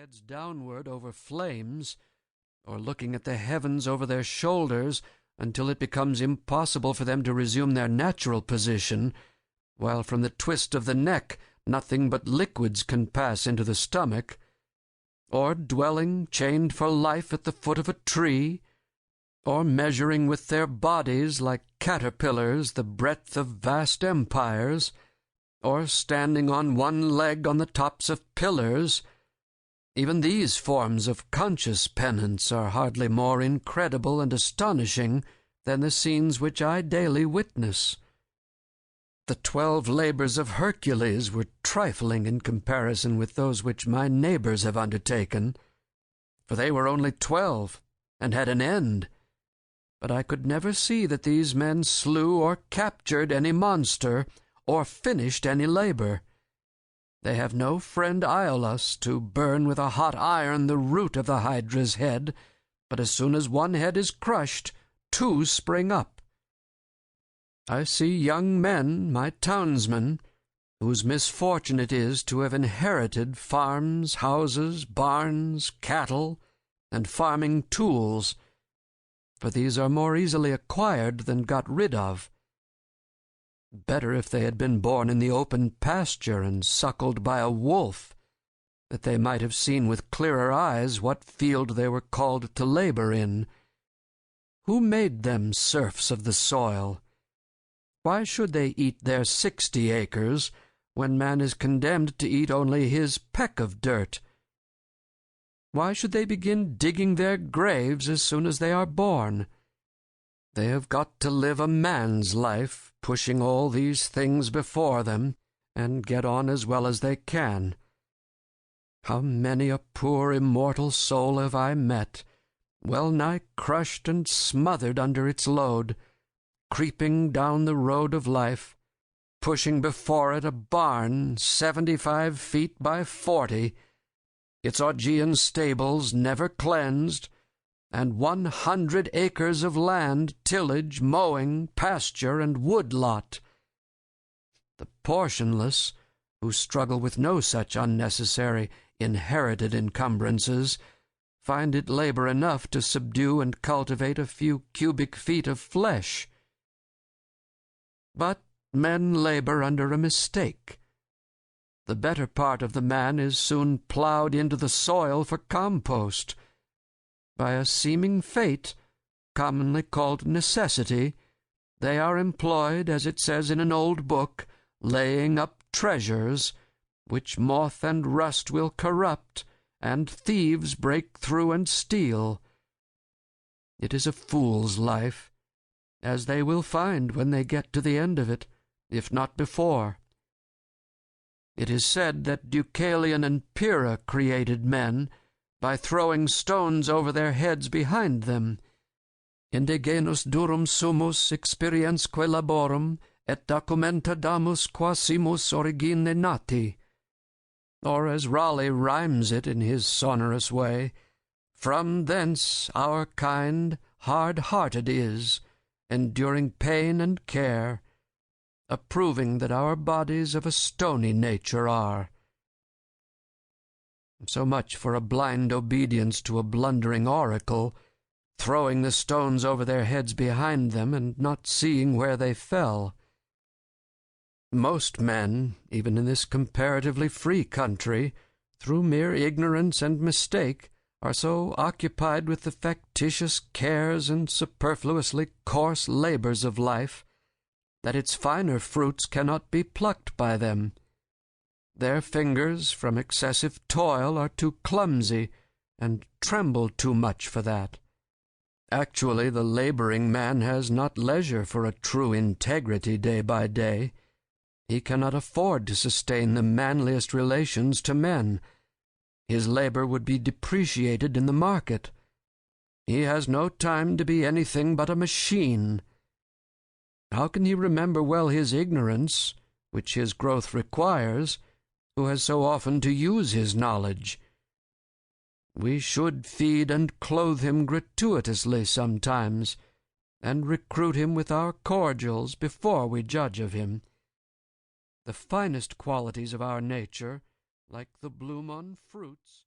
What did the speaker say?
heads downward over flames, or looking at the heavens over their shoulders until it becomes impossible for them to resume their natural position, while from the twist of the neck nothing but liquids can pass into the stomach, or dwelling chained for life at the foot of a tree, or measuring with their bodies like caterpillars the breadth of vast empires, or standing on one leg on the tops of pillars, even these forms of conscious penance are hardly more incredible and astonishing than the scenes which I daily witness. The 12 labors of Hercules were trifling in comparison with those which my neighbors have undertaken, for they were only 12, and had an end. But I could never see that these men slew or captured any monster, or finished any labor. They have no friend Iolus to burn with a hot iron the root of the Hydra's head, but as soon as one head is crushed, 2 spring up. I see young men, my townsmen, whose misfortune it is to have inherited farms, houses, barns, cattle, and farming tools, for these are more easily acquired than got rid of. Better if they had been born in the open pasture and suckled by a wolf, that they might have seen with clearer eyes what field they were called to labor in. Who made them serfs of the soil? Why should they eat their 60 acres, when man is condemned to eat only his peck of dirt? Why should they begin digging their graves as soon as they are born? They have got to live a man's life, pushing all these things before them, and get on as well as they can. How many a poor immortal soul have I met, well-nigh crushed and smothered under its load, creeping down the road of life, pushing before it a barn 75 feet by 40, its Augean stables never cleansed, and 100 acres of land, tillage, mowing, pasture, and wood-lot. The portionless, who struggle with no such unnecessary, inherited encumbrances, find it labor enough to subdue and cultivate a few cubic feet of flesh. But men labor under a mistake. The better part of the man is soon plowed into the soil for compost. By a seeming fate, commonly called necessity, they are employed, as it says in an old book, laying up treasures, which moth and rust will corrupt, and thieves break through and steal. It is a fool's life, as they will find when they get to the end of it, if not before. It is said that Deucalion and Pyrrha created men, by throwing stones over their heads behind them. Indigenus durum sumus experiensque laborum, et documenta damus quasimus origine nati. Or as Raleigh rhymes it in his sonorous way, from thence our kind hard-hearted is, enduring pain and care, approving that our bodies of a stony nature are. So much for a blind obedience to a blundering oracle, throwing the stones over their heads behind them and not seeing where they fell. Most men, even in this comparatively free country, through mere ignorance and mistake, are so occupied with the factitious cares and superfluously coarse labors of life that its finer fruits cannot be plucked by them. Their fingers, from excessive toil, are too clumsy, and tremble too much for that. Actually, the laboring man has not leisure for a true integrity day by day. He cannot afford to sustain the manliest relations to men. His labor would be depreciated in the market. He has no time to be anything but a machine. How can he remember well his ignorance, which his growth requires, who has so often to use his knowledge? We should feed and clothe him gratuitously sometimes, and recruit him with our cordials before we judge of him. The finest qualities of our nature, like the bloom on fruits,